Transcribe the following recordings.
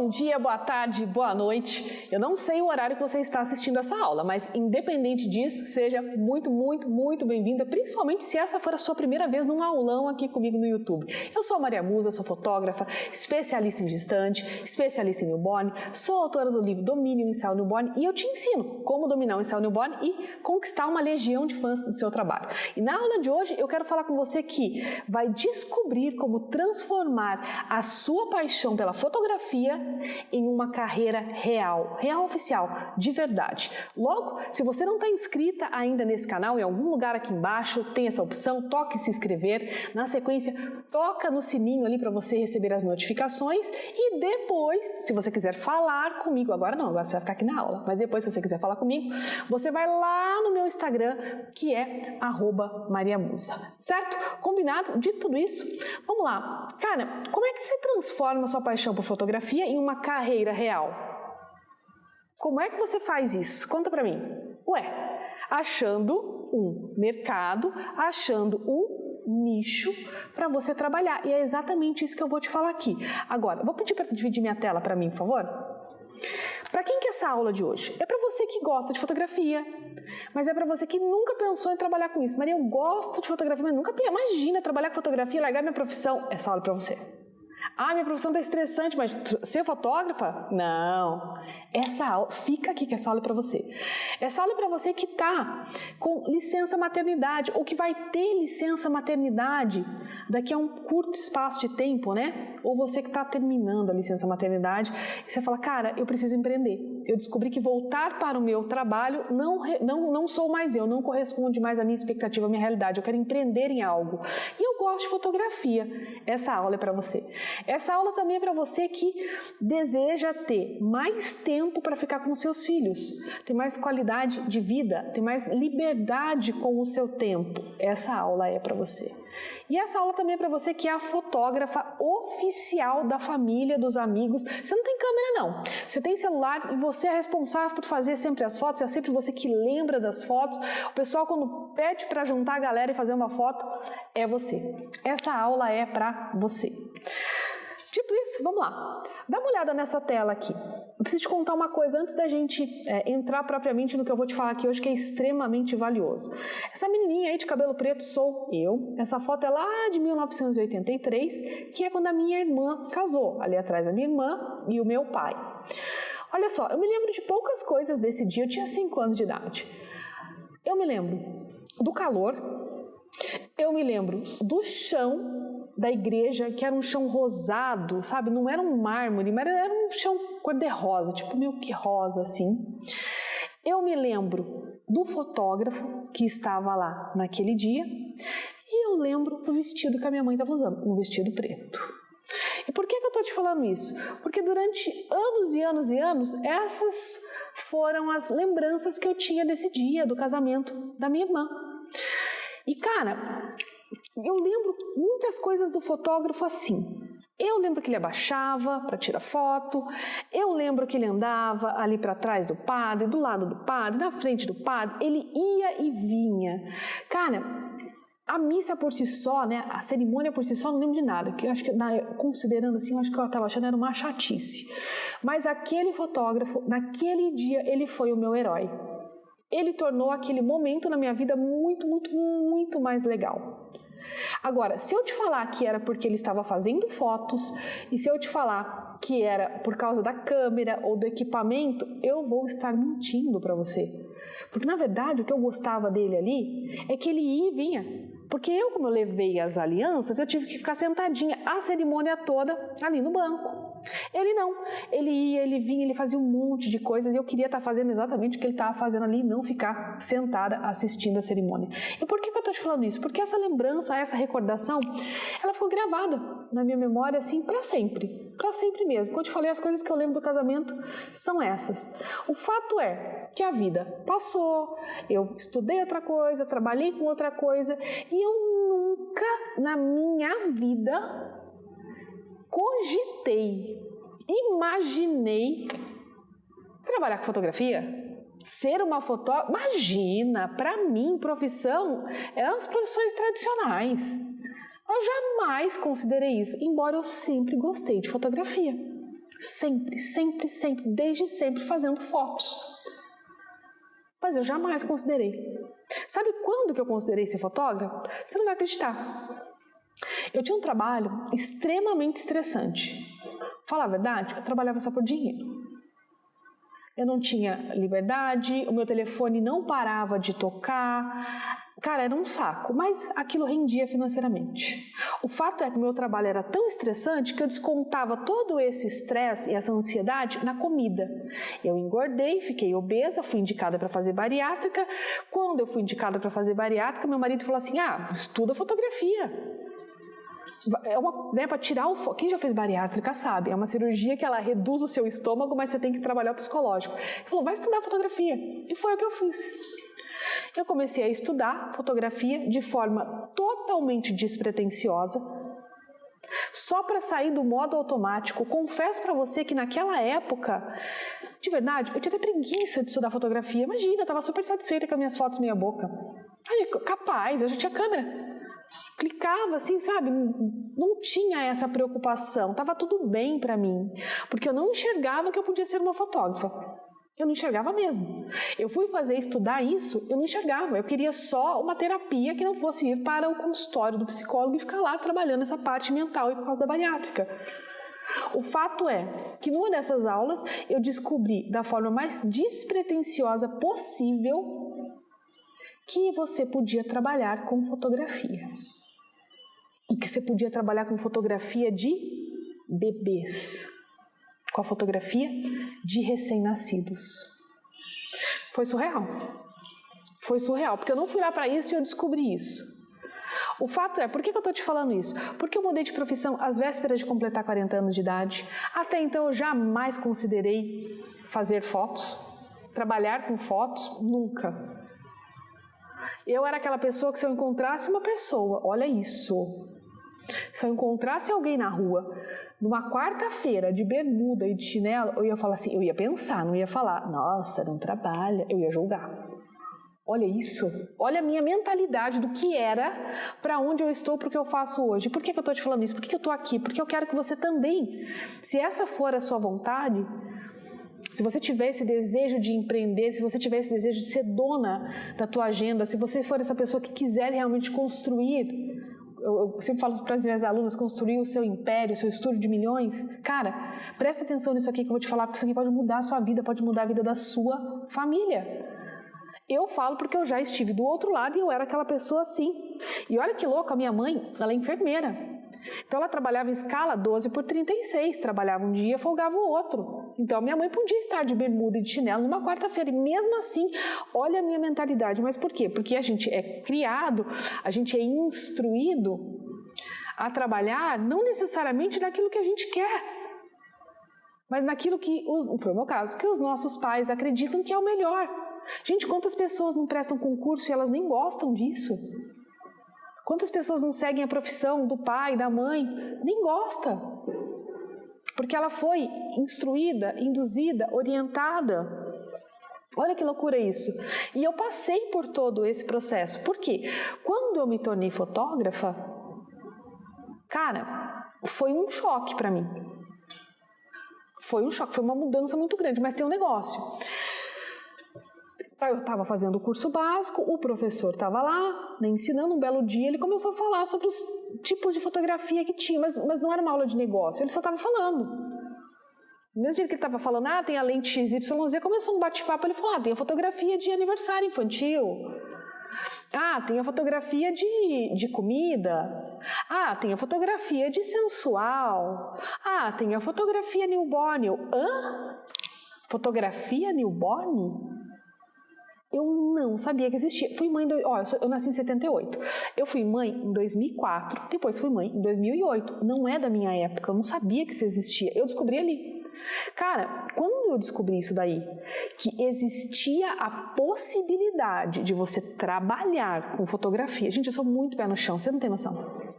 Bom dia, boa tarde, boa noite. Eu não sei o horário que você está assistindo essa aula, mas independente disso, seja muito bem-vinda, principalmente se essa for a sua primeira vez num aulão aqui comigo no YouTube. Eu sou a Maria Musa, sou fotógrafa, especialista em gestante, especialista em newborn, sou autora do livro Domine o Ensaio Newborn e eu te ensino como dominar o ensaio newborn e conquistar uma legião de fãs do seu trabalho. E na aula de hoje eu quero falar com você que vai descobrir como transformar a sua paixão pela fotografia em uma carreira real oficial, de verdade. Logo, se você não está inscrita ainda nesse canal, em algum lugar aqui embaixo tem essa opção, toque em se inscrever. Na sequência, toca no sininho ali para você receber as notificações e depois, se você quiser falar comigo, agora não, agora você vai ficar aqui na aula, mas depois, se você quiser falar comigo, você vai lá no meu Instagram, que é @mariamusa, certo? Combinado? Dito tudo isso, vamos lá. Cara, como é que você transforma a sua paixão por fotografia em uma carreira real? Como é que você faz isso? Conta pra mim. Achando um mercado, achando um nicho para você trabalhar. E é exatamente isso que eu vou te falar aqui. Agora, vou pedir para dividir minha tela para mim, por favor? Para quem que é essa aula de hoje? É para você que gosta de fotografia, mas é para você que nunca pensou em trabalhar com isso. Maria, eu gosto de fotografia, mas nunca imagina trabalhar com fotografia e largar minha profissão. Essa aula é para você. Ah, minha profissão está estressante, mas ser fotógrafa? Não. Essa aula, fica aqui que essa aula é para você. Essa aula é para você que está com licença maternidade ou que vai ter licença maternidade daqui a um curto espaço de tempo, né? Ou você que está terminando a licença maternidade e você fala, cara, eu preciso empreender. Eu descobri que voltar para o meu trabalho não sou mais eu, não corresponde mais à minha expectativa, à minha realidade. Eu quero empreender em algo. E eu gosto de fotografia. Essa aula é para você. Essa aula também é para você que deseja ter mais tempo para ficar com seus filhos, ter mais qualidade de vida, ter mais liberdade com o seu tempo. Essa aula é para você. E essa aula também é para você que é a fotógrafa oficial da família, dos amigos. Você não tem câmera não, você tem celular e você é responsável por fazer sempre as fotos, é sempre você que lembra das fotos. O pessoal quando pede para juntar a galera e fazer uma foto, é você. Essa aula é para você. Dito isso, vamos lá. Dá uma olhada nessa tela aqui. Eu preciso te contar uma coisa antes da gente entrar propriamente no que eu vou te falar aqui hoje, que é extremamente valioso. Essa menininha aí de cabelo preto sou eu. Essa foto é lá de 1983, que é quando a minha irmã casou. Ali atrás a minha irmã e o meu pai. Olha só, eu me lembro de poucas coisas desse dia. Eu tinha 5 anos de idade. Eu me lembro do calor. Eu me lembro do chão da igreja, que era um chão rosado, sabe? Não era um mármore, mas era um chão cor-de-rosa, tipo meio que rosa assim. Eu me lembro do fotógrafo que estava lá naquele dia e eu lembro do vestido que a minha mãe estava usando, um vestido preto. E por que eu estou te falando isso? Porque durante anos e anos e anos, essas foram as lembranças que eu tinha desse dia, do casamento da minha irmã. E cara, eu lembro muitas coisas do fotógrafo assim. Eu lembro que ele abaixava para tirar foto, eu lembro que ele andava ali para trás do padre, do lado do padre, na frente do padre, ele ia e vinha. Cara, a missa por si só, né, a cerimônia por si só, não lembro de nada, que eu acho que, considerando assim, eu acho que eu estava achando era uma chatice. Mas aquele fotógrafo, naquele dia, ele foi o meu herói. Ele tornou aquele momento na minha vida muito mais legal. Agora, se eu te falar que era porque ele estava fazendo fotos e se eu te falar que era por causa da câmera ou do equipamento, eu vou estar mentindo para você. Porque, na verdade, o que eu gostava dele ali é que ele ia e vinha. Porque eu, como eu levei as alianças, eu tive que ficar sentadinha a cerimônia toda ali no banco. Ele não, ele ia, ele vinha, ele fazia um monte de coisas e eu queria estar fazendo exatamente o que ele estava fazendo ali e não ficar sentada assistindo a cerimônia. E por que eu estou te falando isso? Porque essa lembrança, essa recordação, ela ficou gravada na minha memória assim para sempre mesmo. Quando eu te falei, as coisas que eu lembro do casamento são essas. O fato é que a vida passou, eu estudei outra coisa, trabalhei com outra coisa e eu nunca na minha vida cogitei, imaginei trabalhar com fotografia, ser uma fotógrafa. Imagina, para mim, profissão eram as profissões tradicionais. Eu jamais considerei isso, embora eu sempre gostei de fotografia. Sempre, sempre, sempre, desde sempre fazendo fotos. Mas eu jamais considerei. Sabe quando que eu considerei ser fotógrafa? Você não vai acreditar. Eu tinha um trabalho extremamente estressante. Falar a verdade, eu trabalhava só por dinheiro. Eu não tinha liberdade, o meu telefone não parava de tocar. Cara, era um saco, mas aquilo rendia financeiramente. O fato é que o meu trabalho era tão estressante que eu descontava todo esse estresse e essa ansiedade na comida. Eu engordei, fiquei obesa, fui indicada para fazer bariátrica. Quando eu fui indicada para fazer bariátrica, meu marido falou assim, estuda fotografia. Para tirar o... Quem já fez bariátrica sabe, é uma cirurgia que ela reduz o seu estômago, mas você tem que trabalhar o psicológico. Ele falou, vai estudar fotografia. E foi o que eu fiz. Eu comecei a estudar fotografia de forma totalmente despretensiosa, só para sair do modo automático. Confesso para você que naquela época, de verdade, eu tinha até preguiça de estudar fotografia. Imagina, eu estava super satisfeita com as minhas fotos meia boca. Capaz, eu já tinha câmera. Clicava assim, sabe? Não tinha essa preocupação, estava tudo bem para mim, porque eu não enxergava que eu podia ser uma fotógrafa. Eu não enxergava mesmo. Eu fui estudar isso, eu não enxergava. Eu queria só uma terapia que não fosse ir para o consultório do psicólogo e ficar lá trabalhando essa parte mental e por causa da bariátrica. O fato é que numa dessas aulas eu descobri da forma mais despretensiosa possível que você podia trabalhar com fotografia. E que você podia trabalhar com fotografia de bebês. Com a fotografia de recém-nascidos. Foi surreal. Foi surreal, porque eu não fui lá para isso e eu descobri isso. O fato é, por que eu estou te falando isso? Porque eu mudei de profissão às vésperas de completar 40 anos de idade. Até então eu jamais considerei fazer fotos, trabalhar com fotos, nunca. Eu era aquela pessoa que se eu encontrasse uma pessoa, olha isso, se eu encontrasse alguém na rua, numa quarta-feira de bermuda e de chinelo, eu ia falar assim, eu ia pensar, não ia falar, nossa, não trabalha, eu ia julgar. Olha isso, olha a minha mentalidade do que era, para onde eu estou, para o que eu faço hoje. Por que eu estou te falando isso? Por que eu estou aqui? Porque eu quero que você também, se essa for a sua vontade, se você tiver esse desejo de empreender, se você tiver esse desejo de ser dona da tua agenda, se você for essa pessoa que quiser realmente construir, eu sempre falo para as minhas alunas, construir o seu império, o seu estúdio de milhões, cara, presta atenção nisso aqui que eu vou te falar, porque isso aqui pode mudar a sua vida, pode mudar a vida da sua família. Eu falo porque eu já estive do outro lado e eu era aquela pessoa assim. E olha que louco, a minha mãe, ela é enfermeira. Então ela trabalhava em escala 12/36, trabalhava um dia, folgava o outro. Então minha mãe podia estar de bermuda e de chinelo numa quarta-feira e mesmo assim, olha a minha mentalidade. Mas por quê? Porque a gente é criado, a gente é instruído a trabalhar não necessariamente naquilo que a gente quer, mas naquilo que, foi o meu caso, que os nossos pais acreditam que é o melhor. Gente, quantas pessoas não prestam concurso e elas nem gostam disso? Quantas pessoas não seguem a profissão do pai, da mãe? Nem gosta. Porque ela foi instruída, induzida, orientada. Olha que loucura isso. E eu passei por todo esse processo. Por quê? Quando eu me tornei fotógrafa, cara, foi um choque para mim. Foi um choque, foi uma mudança muito grande, mas tem um negócio. Eu estava fazendo o curso básico, o professor estava lá, né, ensinando. Um belo dia, ele começou a falar sobre os tipos de fotografia que tinha, mas não era uma aula de negócio, ele só estava falando. No mesmo dia que ele estava falando, tem a lente XYZ, começou um bate-papo, ele falou, tem a fotografia de aniversário infantil, tem a fotografia de comida, tem a fotografia de sensual, tem a fotografia newborn. Fotografia newborn? Eu não sabia que existia. Fui mãe, eu nasci em 78. Eu fui mãe em 2004, depois fui mãe em 2008. Não é da minha época, eu não sabia que isso existia. Eu descobri ali. Cara, quando eu descobri isso daí, que existia a possibilidade de você trabalhar com fotografia. Gente, eu sou muito pé no chão, você não tem noção.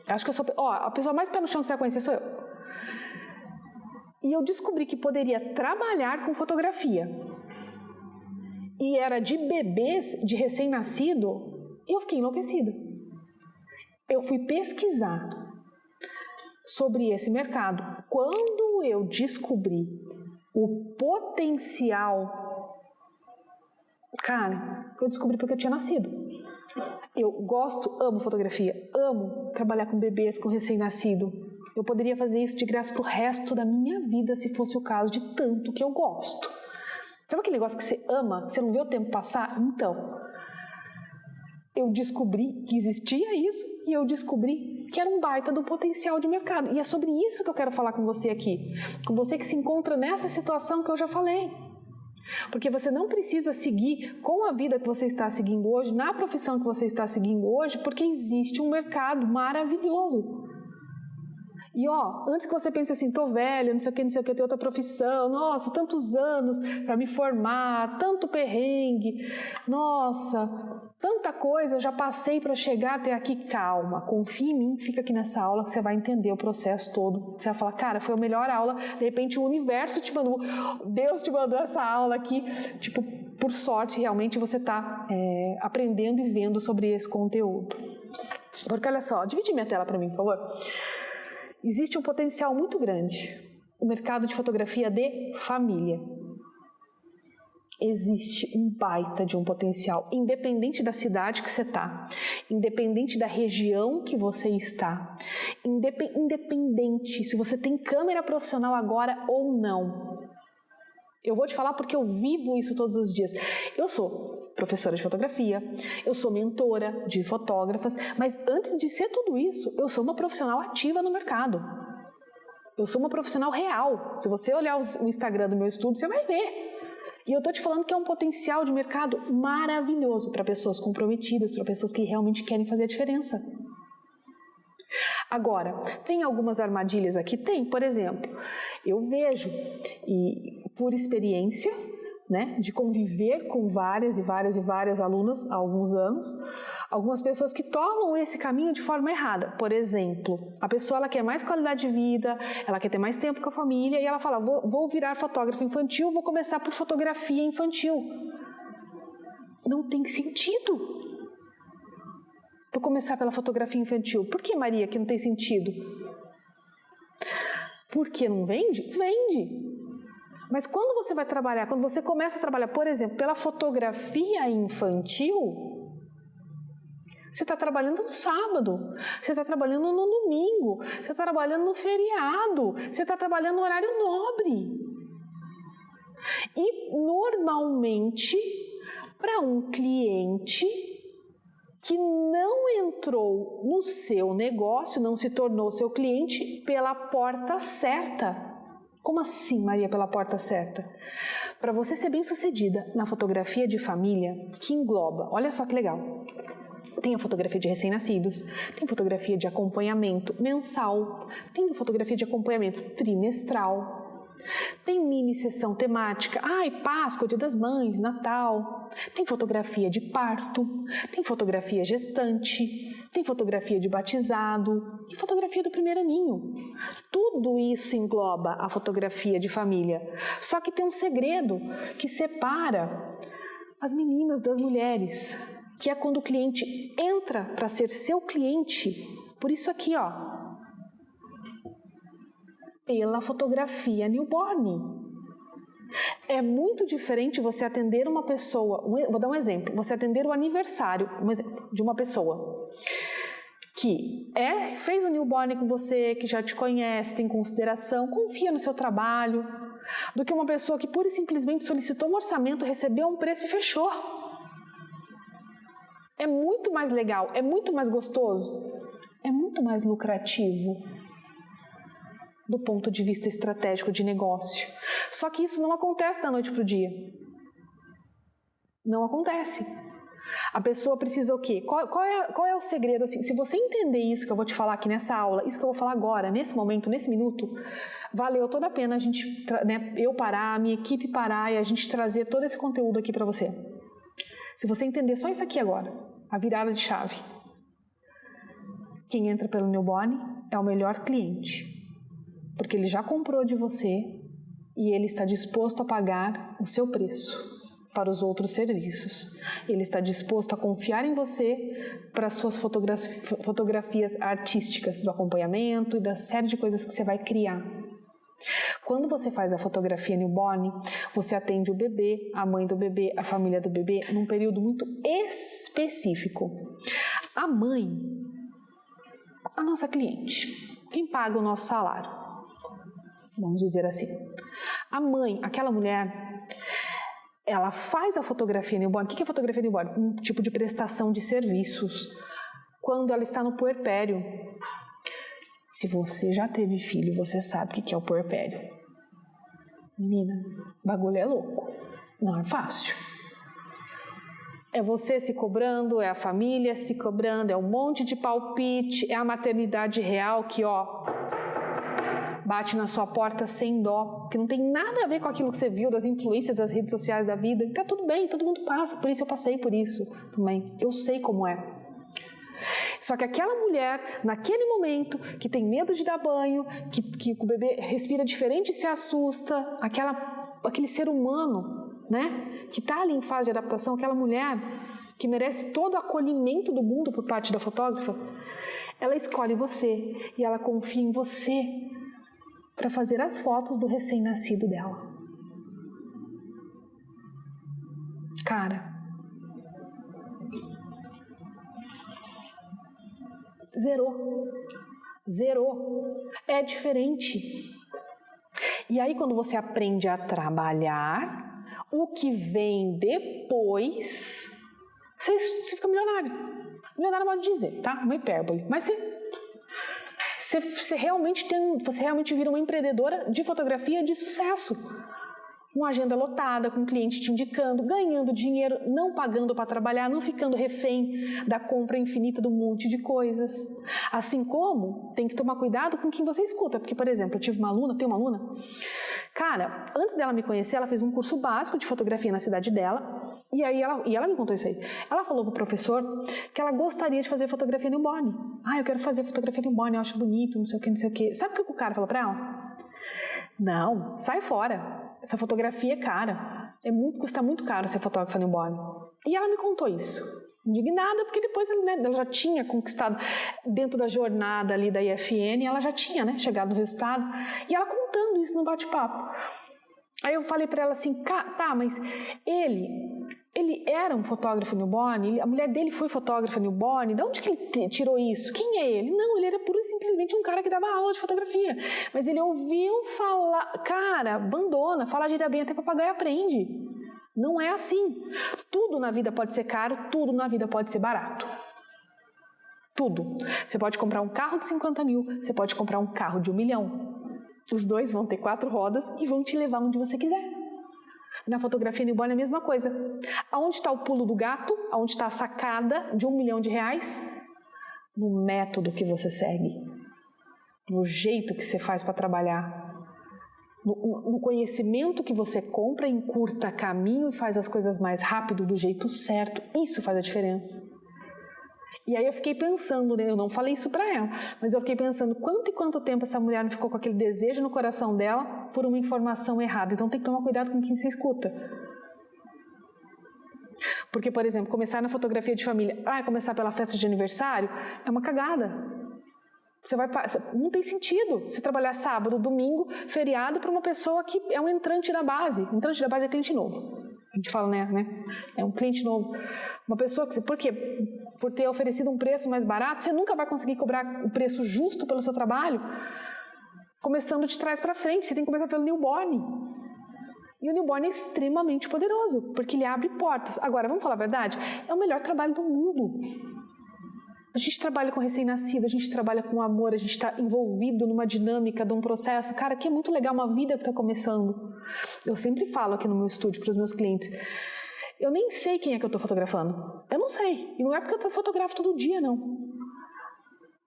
Eu acho que eu sou... a pessoa mais pé no chão que você vai conhecer sou eu. E eu descobri que poderia trabalhar com fotografia. E era de bebês, de recém-nascido, e eu fiquei enlouquecida. Eu fui pesquisar. sobre esse mercado. Quando eu descobri o potencial, cara, eu descobri porque eu tinha nascido. Eu amo fotografia, amo trabalhar com bebês, com recém-nascido. Eu poderia fazer isso de graça pro resto da minha vida, se fosse o caso, de tanto que eu gosto. Sabe aquele negócio que você ama, que você não vê o tempo passar? Então, eu descobri que existia isso e eu descobri que era um baita do potencial de mercado. E é sobre isso que eu quero falar com você aqui. Com você que se encontra nessa situação que eu já falei. Porque você não precisa seguir com a vida que você está seguindo hoje, na profissão que você está seguindo hoje, porque existe um mercado maravilhoso. E antes que você pense assim, tô velha, não sei o que, eu tenho outra profissão, nossa, tantos anos para me formar, tanto perrengue, nossa, tanta coisa eu já passei para chegar até aqui. Calma, confia em mim, fica aqui nessa aula que você vai entender o processo todo. Você vai falar, cara, foi a melhor aula, de repente o universo te mandou, Deus te mandou essa aula aqui, tipo, por sorte, realmente você está aprendendo e vendo sobre esse conteúdo. Porque olha só, divide minha tela para mim, por favor. Existe um potencial muito grande, o mercado de fotografia de família. Existe um baita de um potencial, independente da cidade que você está, independente da região que você está, independente se você tem câmera profissional agora ou não. Eu vou te falar porque eu vivo isso todos os dias. Eu sou professora de fotografia, eu sou mentora de fotógrafas, mas antes de ser tudo isso, eu sou uma profissional ativa no mercado. Eu sou uma profissional real. Se você olhar o Instagram do meu estúdio, você vai ver. E eu tô te falando que é um potencial de mercado maravilhoso para pessoas comprometidas, para pessoas que realmente querem fazer a diferença. Agora, tem algumas armadilhas aqui? Tem, por exemplo, eu vejo, e por experiência, né, de conviver com várias alunas há alguns anos, algumas pessoas que tomam esse caminho de forma errada. Por exemplo, a pessoa ela quer mais qualidade de vida, ela quer ter mais tempo com a família e ela fala, vou virar fotógrafa infantil, vou começar por fotografia infantil. Não tem sentido. Vou começar pela fotografia infantil. Por que, Maria, que não tem sentido? Porque não vende? Vende. Mas quando você vai trabalhar, quando você começa a trabalhar, por exemplo, pela fotografia infantil, você está trabalhando no sábado, você está trabalhando no domingo, você está trabalhando no feriado, você está trabalhando no horário nobre. E, normalmente, para um cliente que não entrou no seu negócio, não se tornou seu cliente pela porta certa. Como assim, Maria, pela porta certa? Para você ser bem-sucedida na fotografia de família, que engloba, olha só que legal, tem a fotografia de recém-nascidos, tem fotografia de acompanhamento mensal, tem a fotografia de acompanhamento trimestral, tem mini sessão temática, Páscoa, Dia das Mães, Natal, tem fotografia de parto, tem fotografia gestante, tem fotografia de batizado e fotografia do primeiro aninho. Tudo isso engloba a fotografia de família. Só que tem um segredo que separa as meninas das mulheres, que é quando o cliente entra para ser seu cliente, por isso aqui, pela fotografia newborn. É muito diferente você atender uma pessoa, vou dar um exemplo, você atender o aniversário de uma pessoa que fez o newborn com você, que já te conhece, tem consideração, confia no seu trabalho, do que uma pessoa que pura e simplesmente solicitou um orçamento, recebeu um preço e fechou. É muito mais legal, é muito mais gostoso, é muito mais lucrativo do ponto de vista estratégico de negócio. Só que isso não acontece da noite para o dia. Não acontece. A pessoa precisa o quê? Qual é o segredo? Assim, se você entender isso que eu vou te falar aqui nessa aula, isso que eu vou falar agora, nesse momento, nesse minuto, valeu toda a pena a gente, eu parar, a minha equipe parar e a gente trazer todo esse conteúdo aqui para você. Se você entender só isso aqui agora, a virada de chave. Quem entra pelo newborn é o melhor cliente. Porque ele já comprou de você e ele está disposto a pagar o seu preço. para os outros serviços. Ele está disposto a confiar em você para suas fotografias artísticas, do acompanhamento e da série de coisas que você vai criar. Quando você faz a fotografia newborn, você atende o bebê, a mãe do bebê, a família do bebê, num período muito específico. A mãe, a nossa cliente, quem paga o nosso salário, vamos dizer assim. A mãe, aquela mulher, ela faz a fotografia newborn. O que é fotografia newborn? Um tipo de prestação de serviços quando ela está no puerpério. Se você já teve filho, você sabe o que é o puerpério. Menina, o bagulho é louco. Não é fácil. É você se cobrando, é a família se cobrando, é um monte de palpite, é a maternidade real que, bate na sua porta sem dó, que não tem nada a ver com aquilo que você viu das influências das redes sociais da vida. Tá tudo bem, todo mundo passa, por isso eu passei por isso também. Eu sei como é. Só que aquela mulher, naquele momento, que tem medo de dar banho, que o bebê respira diferente e se assusta, aquele ser humano, né, que está ali em fase de adaptação, aquela mulher que merece todo o acolhimento do mundo por parte da fotógrafa, ela escolhe você e ela confia em você para fazer as fotos do recém-nascido dela. Cara, zerou. É diferente. E aí, quando você aprende a trabalhar, o que vem depois, você fica milionário. Milionário é modo de dizer, tá? Uma hipérbole. Mas você realmente vira uma empreendedora de fotografia de sucesso. Com agenda lotada, com cliente te indicando, ganhando dinheiro, não pagando para trabalhar, não ficando refém da compra infinita de um monte de coisas. Assim como tem que tomar cuidado com quem você escuta. Porque, por exemplo, tenho uma aluna, cara, antes dela me conhecer, ela fez um curso básico de fotografia na cidade dela, e aí ela me contou isso aí. Ela falou pro professor que ela gostaria de fazer fotografia newborn. Eu quero fazer fotografia newborn, eu acho bonito, não sei o que. Sabe o que o cara falou pra ela? Não, sai fora. Essa fotografia é cara. Custa muito caro ser fotógrafa newborn. E ela me contou isso. Indignada, porque depois ela já tinha conquistado, dentro da jornada ali da IFN, ela já tinha, né, chegado no resultado. E ela contando isso no bate-papo. Aí eu falei pra ela assim, tá, mas ele era um fotógrafo newborn, a mulher dele foi fotógrafa newborn, de onde que ele tirou isso? Quem é ele? Não, ele era pura e simplesmente um cara que dava aula de fotografia, mas ele ouviu falar, cara, abandona, fala gíria bem, até papagaio aprende. Não é assim. Tudo na vida pode ser caro, tudo na vida pode ser barato. Tudo. Você pode comprar um carro de 50 mil, você pode comprar um carro de 1 milhão. Os dois vão ter 4 rodas e vão te levar onde você quiser. Na fotografia newborn é a mesma coisa. Aonde está o pulo do gato? Aonde está a sacada de R$1 milhão? No método que você segue. No jeito que você faz para trabalhar. No conhecimento que você compra, encurta caminho e faz as coisas mais rápido, do jeito certo. Isso faz a diferença. E aí eu fiquei pensando, né? Eu não falei isso pra ela, mas eu fiquei pensando quanto tempo essa mulher não ficou com aquele desejo no coração dela por uma informação errada. Então tem que tomar cuidado com quem você escuta. Porque, por exemplo, começar na fotografia de família, começar pela festa de aniversário, é uma cagada. Não tem sentido você trabalhar sábado, domingo, feriado para uma pessoa que é um entrante da base. Entrante da base é cliente novo. A gente fala, né? É um cliente novo. Uma pessoa que... Por quê? Por ter oferecido um preço mais barato, você nunca vai conseguir cobrar o preço justo pelo seu trabalho. Começando de trás para frente, você tem que começar pelo newborn. E o newborn é extremamente poderoso, porque ele abre portas. Agora, vamos falar a verdade? É o melhor trabalho do mundo. A gente trabalha com recém-nascido, a gente trabalha com amor, a gente está envolvido numa dinâmica de um processo, cara, que é muito legal, uma vida que está começando. Eu sempre falo aqui no meu estúdio para os meus clientes, eu nem sei quem é que eu estou fotografando, eu não sei, e não é porque eu fotografo todo dia, não.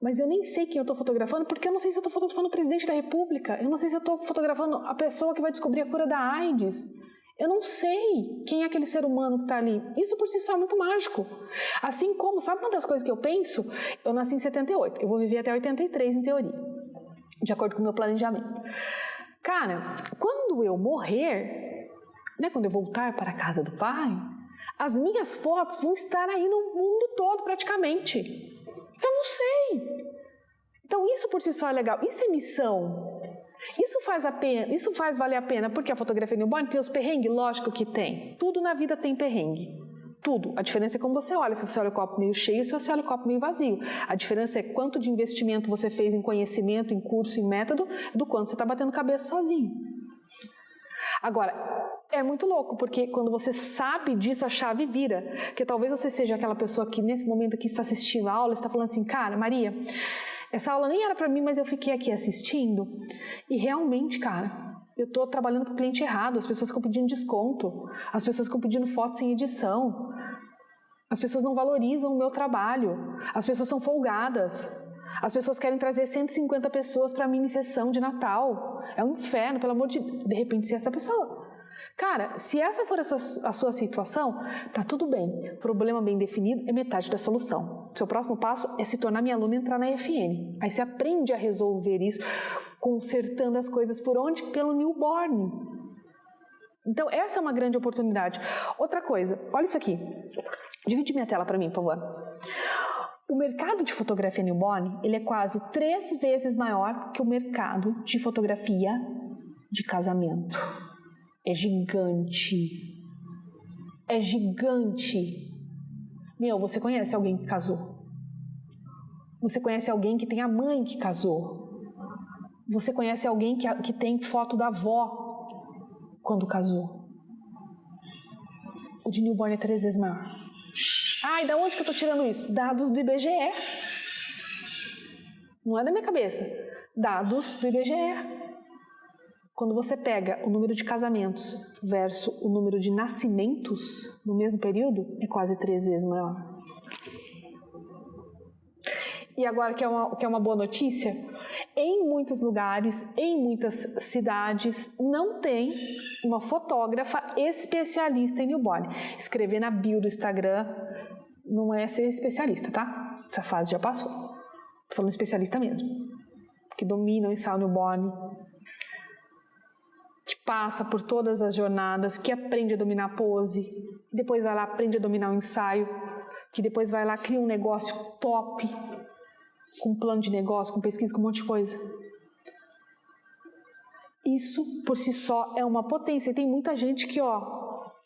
Mas eu nem sei quem eu estou fotografando, porque eu não sei se eu estou fotografando o presidente da República, eu não sei se eu estou fotografando a pessoa que vai descobrir a cura da AIDS. Eu não sei quem é aquele ser humano que está ali. Isso por si só é muito mágico. Assim como, sabe uma das coisas que eu penso? Eu nasci em 78, eu vou viver até 83 em teoria, de acordo com o meu planejamento. Cara, quando eu morrer, né, quando eu voltar para a casa do Pai, as minhas fotos vão estar aí no mundo todo praticamente. Eu não sei. Então isso por si só é legal. Isso é missão. Isso faz valer a pena, porque a fotografia newborn tem os perrengues, lógico que tem. Tudo na vida tem perrengue. Tudo. A diferença é como você olha. Se você olha o copo meio cheio, se você olha o copo meio vazio. A diferença é quanto de investimento você fez em conhecimento, em curso, em método, do quanto você está batendo cabeça sozinho. Agora, é muito louco, porque quando você sabe disso, a chave vira. Porque talvez você seja aquela pessoa que nesse momento aqui está assistindo a aula, está falando assim, cara, Maria, essa aula nem era para mim, mas eu fiquei aqui assistindo. E realmente, cara, eu estou trabalhando para o cliente errado. As pessoas ficam pedindo desconto. As pessoas ficam pedindo foto sem edição. As pessoas não valorizam o meu trabalho. As pessoas são folgadas. As pessoas querem trazer 150 pessoas para a mini sessão de Natal. É um inferno, pelo amor de Deus. De repente, se essa pessoa... Cara, se essa for a sua situação, tá tudo bem. Problema bem definido é metade da solução. Seu próximo passo é se tornar minha aluna e entrar na EFN. Aí você aprende a resolver isso, consertando as coisas por onde? Pelo newborn. Então, essa é uma grande oportunidade. Outra coisa, olha isso aqui. Divide minha tela para mim, por favor. O mercado de fotografia newborn, ele é quase 3 vezes maior que o mercado de fotografia de casamento. É gigante. É gigante. Meu, você conhece alguém que casou? Você conhece alguém que tem a mãe que casou? Você conhece alguém que tem foto da avó quando casou? O de newborn é 3 vezes maior. Ah, e da onde que eu tô tirando isso? Dados do IBGE. Não é da minha cabeça. Dados do IBGE. Quando você pega o número de casamentos versus o número de nascimentos no mesmo período, é quase 3 vezes maior. E agora que é uma boa notícia, em muitos lugares, em muitas cidades, não tem uma fotógrafa especialista em newborn. Escrever na bio do Instagram não é ser especialista, tá? Essa fase já passou. Tô falando especialista mesmo. Que domina o ensaio newborn, que passa por todas as jornadas, que aprende a dominar a pose, que depois vai lá, aprende a dominar o ensaio, que depois vai lá, cria um negócio top, com plano de negócio, com pesquisa, com um monte de coisa. Isso, por si só, é uma potência. E tem muita gente que,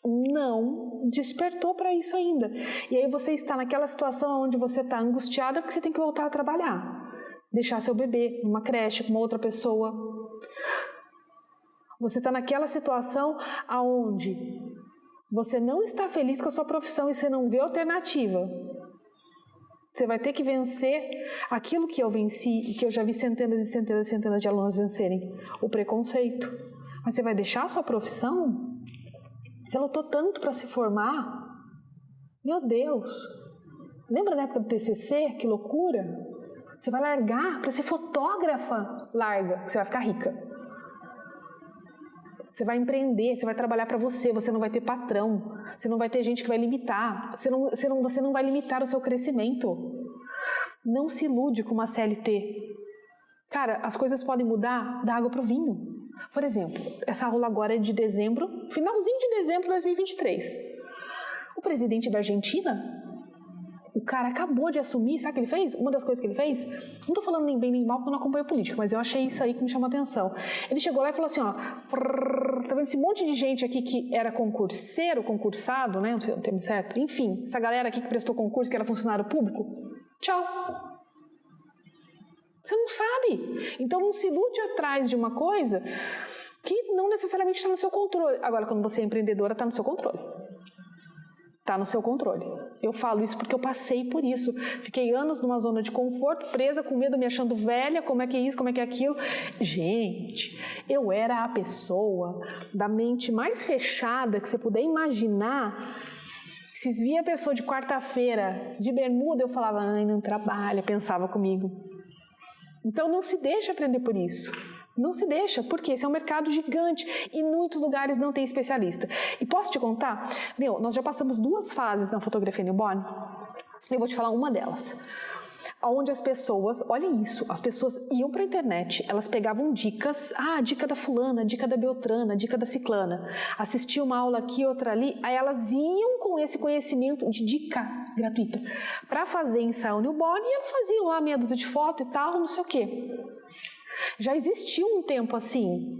não despertou para isso ainda. E aí você está naquela situação onde você está angustiada porque você tem que voltar a trabalhar. Deixar seu bebê numa creche com uma outra pessoa. Você está naquela situação onde você não está feliz com a sua profissão e você não vê alternativa. Você vai ter que vencer aquilo que eu venci e que eu já vi centenas e centenas e centenas de alunos vencerem, o preconceito. Mas você vai deixar a sua profissão? Você lutou tanto para se formar? Meu Deus! Lembra da época do TCC? Que loucura! Você vai largar para ser fotógrafa? Larga, que você vai ficar rica. Você vai empreender, você vai trabalhar para você não vai ter patrão, você não vai ter gente que vai limitar, você não vai limitar o seu crescimento. Não se ilude com uma CLT. Cara, as coisas podem mudar da água para o vinho. Por exemplo, essa aula agora é de dezembro, finalzinho de dezembro de 2023. O presidente da Argentina, o cara acabou de assumir, sabe o que ele fez? Uma das coisas que ele fez, não estou falando nem bem nem mal porque eu não acompanho a política, mas eu achei isso aí que me chamou a atenção. Ele chegou lá e falou assim, tá vendo esse monte de gente aqui que era concurseiro, concursado, né, não sei o termo certo, enfim, essa galera aqui que prestou concurso, que era funcionário público, tchau. Você não sabe. Então não se ilude atrás de uma coisa que não necessariamente está no seu controle. Agora, quando você é empreendedora, está no seu controle. Está no seu controle. Eu falo isso porque eu passei por isso. Fiquei anos numa zona de conforto, presa, com medo, me achando velha, como é que é isso, como é que é aquilo. Gente, eu era a pessoa da mente mais fechada que você puder imaginar. Se via a pessoa de quarta-feira, de bermuda, eu falava, ai, não trabalha, pensava comigo. Então não se deixa aprender por isso. Não se deixa, porque esse é um mercado gigante e em muitos lugares não tem especialista. E posso te contar? Nós já passamos 2 fases na fotografia newborn. Eu vou te falar uma delas. onde as pessoas, olha isso, as pessoas iam para a internet, elas pegavam dicas, dica da fulana, dica da beltrana, dica da ciclana, assistiam uma aula aqui, outra ali, aí elas iam com esse conhecimento de dica gratuita para fazer ensaio newborn e elas faziam lá meia dúzia de foto e tal, não sei o quê. Já existiu um tempo assim.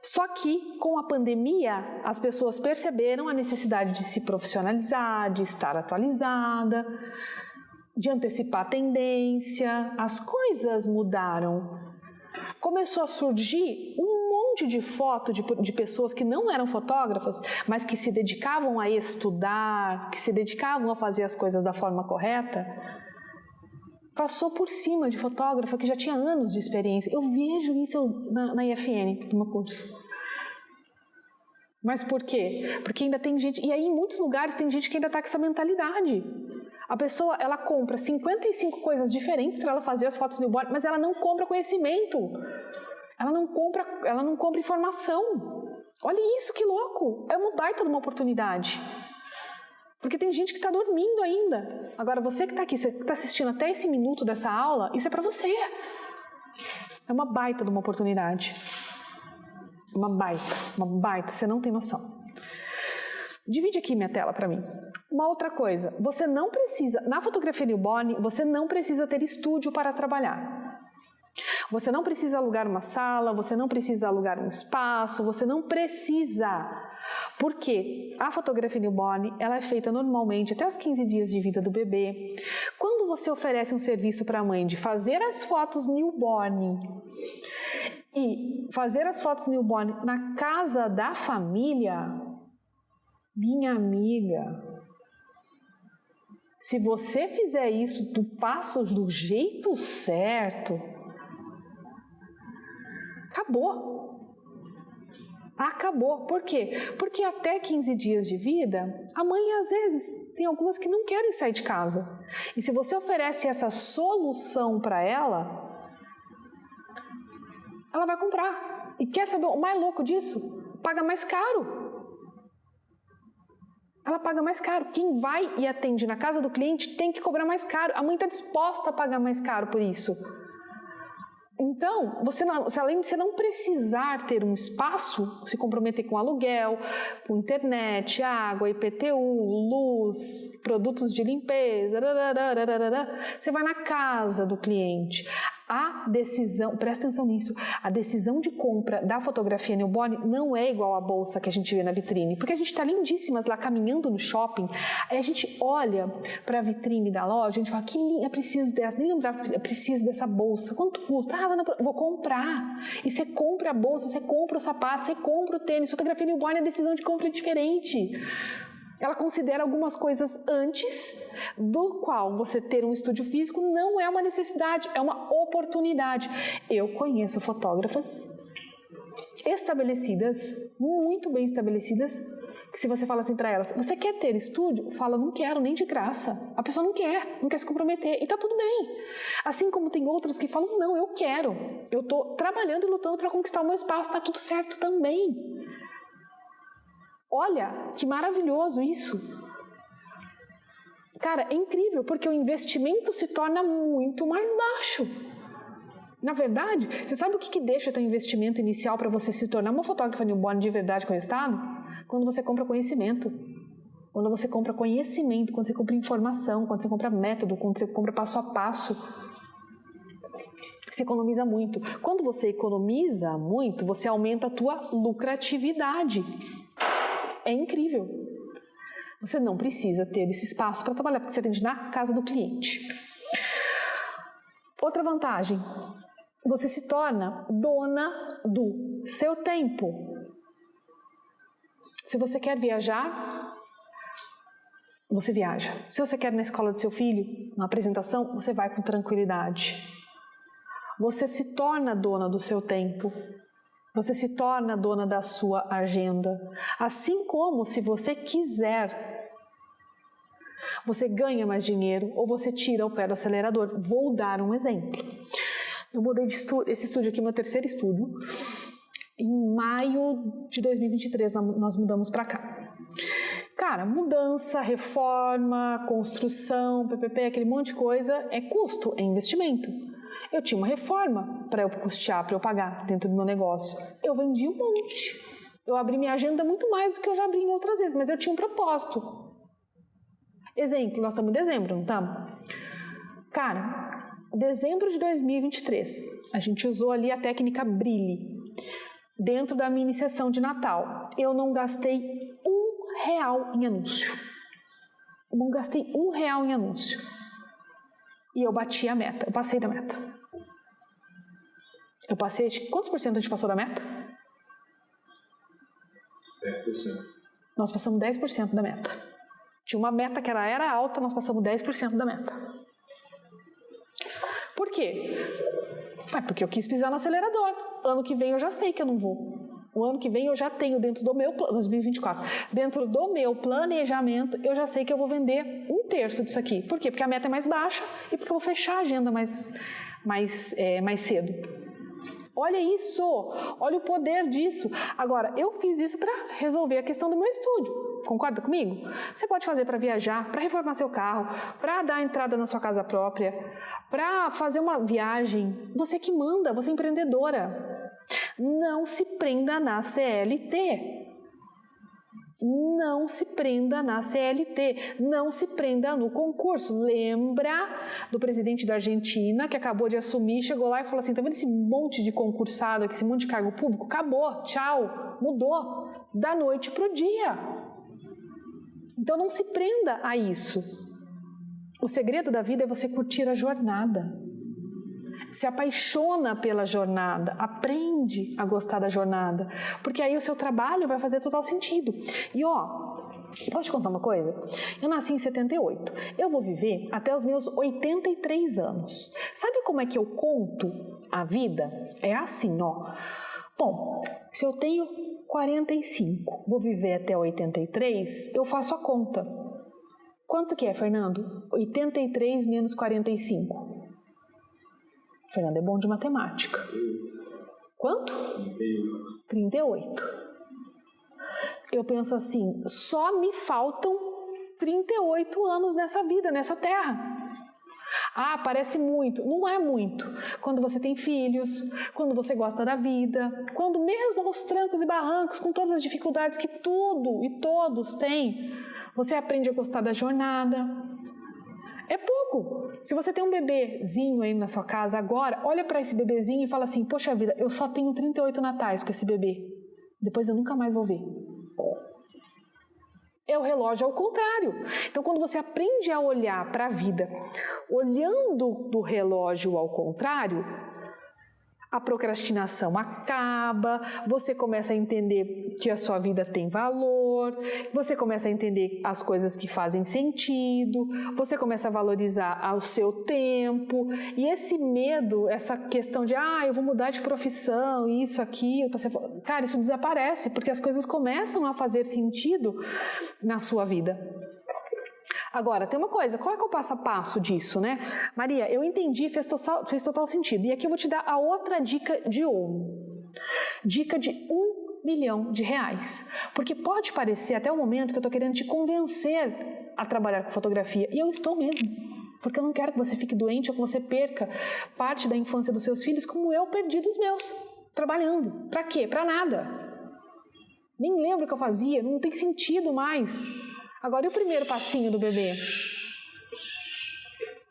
Só que, com a pandemia, as pessoas perceberam a necessidade de se profissionalizar, de estar atualizada, de antecipar a tendência. As coisas mudaram. Começou a surgir um monte de foto de pessoas que não eram fotógrafas, mas que se dedicavam a estudar, que se dedicavam a fazer as coisas da forma correta. Passou por cima de fotógrafa que já tinha anos de experiência. Eu vejo isso na IFN, no meu curso. Mas por quê? Porque ainda tem gente... E aí, em muitos lugares, tem gente que ainda está com essa mentalidade. A pessoa, ela compra 55 coisas diferentes para ela fazer as fotos newborn, mas ela não compra conhecimento. Ela não compra informação. Olha isso, que louco! É uma baita de uma oportunidade. Porque tem gente que está dormindo ainda. Agora, você que está aqui, você que está assistindo até esse minuto dessa aula, isso é para você. É uma baita de uma oportunidade. Uma baita, você não tem noção. Divide aqui minha tela para mim. Uma outra coisa, você não precisa, na fotografia newborn, você não precisa ter estúdio para trabalhar. Você não precisa alugar uma sala, você não precisa alugar um espaço, você não precisa. Porque a fotografia newborn, ela é feita normalmente até os 15 dias de vida do bebê. Quando você oferece um serviço para a mãe de fazer as fotos newborn e fazer as fotos newborn na casa da família, minha amiga, se você fizer isso do passo do jeito certo, acabou. Por quê? Porque até 15 dias de vida, a mãe às vezes tem algumas que não querem sair de casa. E se você oferece essa solução para ela vai comprar. E quer saber o mais louco disso? Paga mais caro. Ela paga mais caro. Quem vai e atende na casa do cliente tem que cobrar mais caro. A mãe está disposta a pagar mais caro por isso. Então, além de você não precisar ter um espaço, se comprometer com aluguel, com internet, água, IPTU, luz, produtos de limpeza, você vai na casa do cliente. A decisão, presta atenção nisso, a decisão de compra da fotografia newborn não é igual à bolsa que a gente vê na vitrine, porque a gente está lindíssimas lá caminhando no shopping, aí a gente olha para a vitrine da loja, a gente fala, que linda, preciso dessa, nem lembrava, preciso dessa bolsa, quanto custa? Vou comprar. E você compra a bolsa, você compra o sapato, você compra o tênis, fotografia newborn, a decisão de compra é diferente. Ela considera algumas coisas antes, do qual você ter um estúdio físico não é uma necessidade, é uma oportunidade. Eu conheço fotógrafas estabelecidas, muito bem estabelecidas, que se você fala assim para elas, você quer ter estúdio? Fala, não quero, nem de graça. A pessoa não quer se comprometer, e tá tudo bem. Assim como tem outras que falam, não, eu quero. Eu tô trabalhando e lutando para conquistar o meu espaço, tá tudo certo também. Olha, que maravilhoso isso. Cara, é incrível, porque o investimento se torna muito mais baixo. Na verdade, você sabe o que deixa o teu investimento inicial para você se tornar uma fotógrafa newborn de verdade com resultado? Quando você compra conhecimento. Quando você compra conhecimento, quando você compra informação, quando você compra método, quando você compra passo a passo. Você economiza muito. Quando você economiza muito, você aumenta a tua lucratividade. É incrível. Você não precisa ter esse espaço para trabalhar, porque você atende na casa do cliente. Outra vantagem, você se torna dona do seu tempo. Se você quer viajar, você viaja. Se você quer ir na escola do seu filho, uma apresentação, você vai com tranquilidade. Você se torna dona do seu tempo. Você se torna dona da sua agenda. Assim como, se você quiser, você ganha mais dinheiro ou você tira o pé do acelerador. Vou dar um exemplo. Eu mudei de estúdio, esse estúdio aqui é meu terceiro estúdio. Em maio de 2023 nós mudamos para cá. Cara, mudança, reforma, construção, PPP, aquele monte de coisa é custo, é investimento. Eu tinha uma reforma para eu custear, para eu pagar dentro do meu negócio. Eu vendi um monte. Eu abri minha agenda muito mais do que eu já abri em outras vezes, mas eu tinha um propósito. Exemplo, nós estamos em dezembro, não estamos? Cara, dezembro de 2023, a gente usou ali a técnica Brilhe. Dentro da minha iniciação de Natal, eu não gastei R$1 em anúncio. Eu não gastei R$1 em anúncio. E eu bati a meta, eu passei da meta. Eu passei, quantos por cento a gente passou da meta? 10%. Nós passamos 10% da meta. Tinha uma meta que ela era alta, nós passamos 10% da meta. Por quê? Porque eu quis pisar no acelerador. Ano que vem eu já sei que eu não vou. O ano que vem eu já tenho dentro do meu 2024, dentro do meu planejamento, eu já sei que eu vou vender 1/3 disso aqui. Por quê? Porque a meta é mais baixa e porque eu vou fechar a agenda mais cedo. Olha isso, olha o poder disso. Agora, eu fiz isso para resolver a questão do meu estúdio. Concorda comigo? Você pode fazer para viajar, para reformar seu carro, para dar entrada na sua casa própria, para fazer uma viagem. Você que manda, você é empreendedora. Não se prenda na CLT. Não se prenda na CLT. Não se prenda no concurso. Lembra do presidente da Argentina que acabou de assumir, chegou lá e falou assim: tá vendo esse monte de concursado aqui, esse monte de cargo público? Acabou, tchau, mudou da noite para o dia. Então não se prenda a isso. O segredo da vida é você curtir a jornada. Se apaixona pela jornada, aprende a gostar da jornada, porque aí o seu trabalho vai fazer total sentido. E posso te contar uma coisa? Eu nasci em 78, eu vou viver até os meus 83 anos. Sabe como é que eu conto a vida? É assim, Bom, se eu tenho 45, vou viver até 83, eu faço a conta. Quanto que é, Fernando? 83 menos 45. Fernando é bom de matemática. Quanto? 38. Eu penso assim, só me faltam 38 anos nessa vida, nessa terra. Ah, parece muito. Não é muito. Quando você tem filhos, quando você gosta da vida, quando mesmo aos trancos e barrancos, com todas as dificuldades que tudo e todos têm, você aprende a gostar da jornada. É pouco. Se você tem um bebezinho aí na sua casa agora, olha para esse bebezinho e fala assim: poxa vida, eu só tenho 38 natais com esse bebê. Depois eu nunca mais vou ver. É o relógio ao contrário. Então, quando você aprende a olhar para a vida olhando do relógio ao contrário, a procrastinação acaba, você começa a entender que a sua vida tem valor, você começa a entender as coisas que fazem sentido, você começa a valorizar o seu tempo, e esse medo, essa questão de eu vou mudar de profissão, isso, aquilo, cara, isso desaparece, porque as coisas começam a fazer sentido na sua vida. Agora, tem uma coisa, qual é que é o passo a passo disso, né? Maria, eu entendi, fez total sentido. E aqui eu vou te dar a outra dica de ouro. Dica de R$1 milhão. Porque pode parecer até o momento que eu estou querendo te convencer a trabalhar com fotografia. E eu estou mesmo. Porque eu não quero que você fique doente ou que você perca parte da infância dos seus filhos como eu perdi dos meus, trabalhando. Pra quê? Pra nada. Nem lembro o que eu fazia, não tem sentido mais. Agora, e o primeiro passinho do bebê?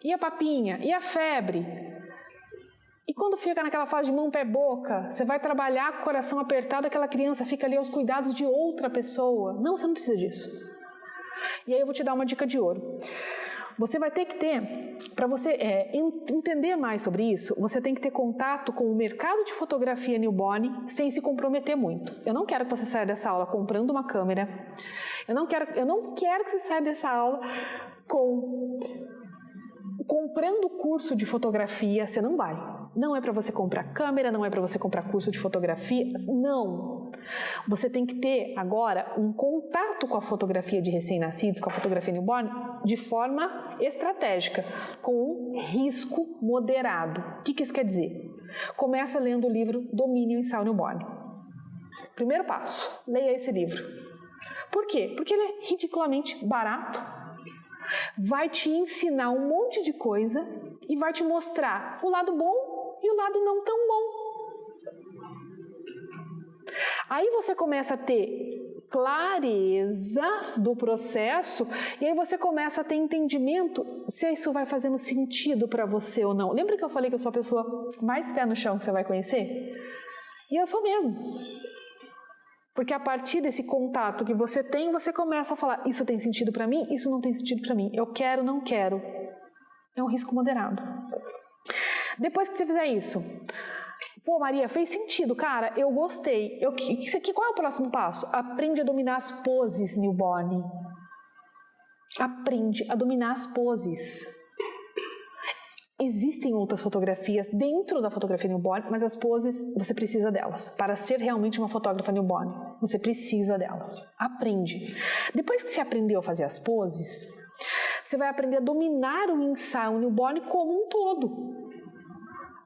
E a papinha? E a febre? E quando fica naquela fase de mão, pé, boca, você vai trabalhar com o coração apertado, aquela criança fica ali aos cuidados de outra pessoa. Não, você não precisa disso. E aí eu vou te dar uma dica de ouro. Você vai ter que ter, para você entender mais sobre isso, você tem que ter contato com o mercado de fotografia newborn sem se comprometer muito. Eu não quero que você saia dessa aula comprando uma câmera. Eu não quero que você saia dessa aula comprando curso de fotografia. Você não vai. Não é para você comprar câmera, não é para você comprar curso de fotografia. Não. Você tem que ter agora um contato com a fotografia de recém-nascidos, com a fotografia newborn, de forma estratégica, com um risco moderado. O que isso quer dizer? Começa lendo o livro Domínio em Saúde Newborn. Primeiro passo, leia esse livro. Por quê? Porque ele é ridiculamente barato, vai te ensinar um monte de coisa e vai te mostrar o lado bom e o lado não tão bom. Aí você começa a ter clareza do processo e aí você começa a ter entendimento se isso vai fazendo sentido para você ou não. Lembra que eu falei que eu sou a pessoa mais pé no chão que você vai conhecer? E eu sou mesmo. Porque a partir desse contato que você tem, você começa a falar, isso tem sentido para mim, isso não tem sentido para mim, eu quero, não quero. É um risco moderado. Depois que você fizer isso, pô, Maria, fez sentido, cara, eu gostei. Qual é o próximo passo? Aprende a dominar as poses, newborn. Aprende a dominar as poses. Existem outras fotografias dentro da fotografia newborn, mas as poses, você precisa delas. Para ser realmente uma fotógrafa newborn, você precisa delas. Aprende. Depois que você aprendeu a fazer as poses, você vai aprender a dominar o ensaio newborn como um todo.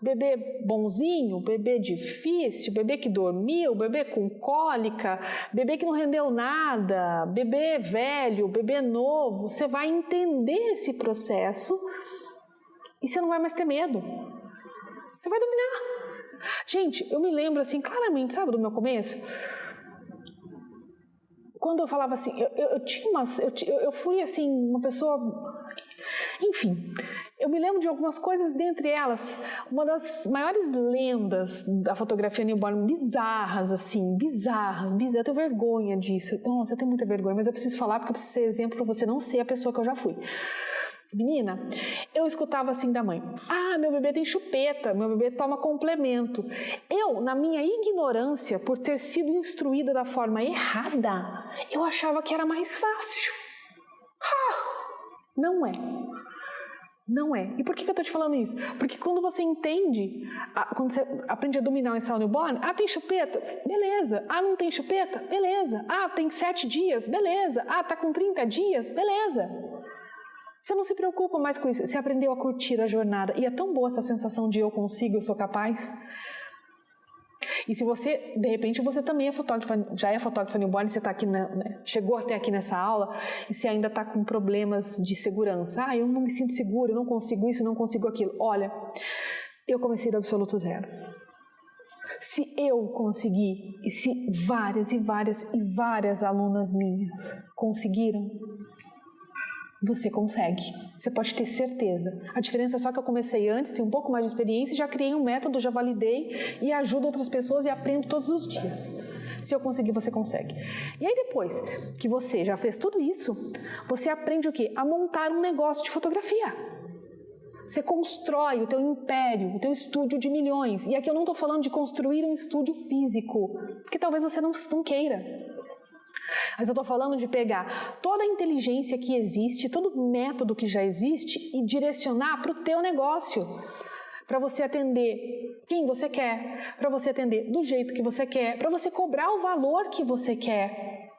Bebê bonzinho, bebê difícil, bebê que dormiu, bebê com cólica, bebê que não rendeu nada, bebê velho, bebê novo. Você vai entender esse processo e você não vai mais ter medo. Você vai dominar. Gente, eu me lembro assim, claramente, sabe, do meu começo? Quando eu falava assim, eu fui assim, uma pessoa... Enfim, eu me lembro de algumas coisas, dentre elas, uma das maiores lendas da fotografia newborn, bizarras, assim, bizarras. Eu tenho vergonha disso. Nossa, eu tenho muita vergonha, mas eu preciso falar porque eu preciso ser exemplo para você não ser a pessoa que eu já fui. Menina, eu escutava assim da mãe, meu bebê tem chupeta, meu bebê toma complemento. Eu, na minha ignorância, por ter sido instruída da forma errada, eu achava que era mais fácil. Não é. Não é. E por que eu estou te falando isso? Porque quando você entende, quando você aprende a dominar o ensaio newborn, tem chupeta? Beleza. Não tem chupeta? Beleza. Tem 7 dias? Beleza. Tá com 30 dias? Beleza. Você não se preocupa mais com isso, você aprendeu a curtir a jornada. E é tão boa essa sensação de eu consigo, eu sou capaz. E se você, de repente, você também é fotógrafa, já é fotógrafa newborn, você está aqui, chegou até aqui nessa aula, e você ainda está com problemas de segurança. Eu não me sinto seguro, eu não consigo isso, eu não consigo aquilo. Olha, eu comecei do absoluto zero. Se eu conseguir, e se várias e várias e várias alunas minhas conseguiram, você consegue, você pode ter certeza. A diferença é só que eu comecei antes, tenho um pouco mais de experiência, já criei um método, já validei e ajudo outras pessoas e aprendo todos os dias. Se eu conseguir, você consegue. E aí depois que você já fez tudo isso, você aprende o quê? A montar um negócio de fotografia. Você constrói o teu império, o teu estúdio de milhões. E aqui eu não estou falando de construir um estúdio físico, porque talvez você não queira. Mas eu estou falando de pegar toda a inteligência que existe, todo o método que já existe e direcionar para o teu negócio, para você atender quem você quer, para você atender do jeito que você quer, para você cobrar o valor que você quer,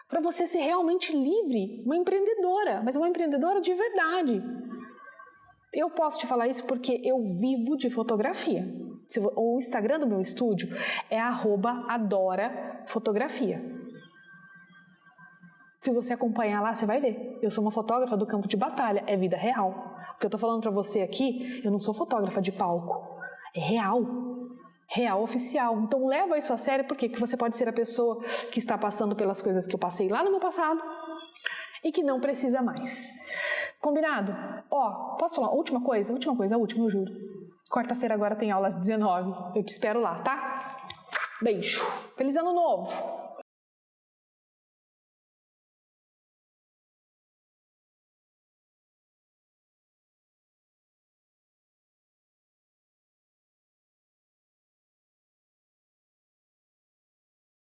para você ser realmente livre, uma empreendedora, mas uma empreendedora de verdade. Eu posso te falar isso porque eu vivo de fotografia. O Instagram do meu estúdio é @adorafotografia. Se você acompanhar lá, você vai ver. Eu sou uma fotógrafa do campo de batalha, é vida real. O que eu estou falando para você aqui, eu não sou fotógrafa de palco. É real. Real oficial. Então leva isso a sério, porque você pode ser a pessoa que está passando pelas coisas que eu passei lá no meu passado e que não precisa mais. Combinado? Posso falar? Última coisa, eu juro. Quarta-feira agora tem aula às 19. Eu te espero lá, tá? Beijo. Feliz ano novo!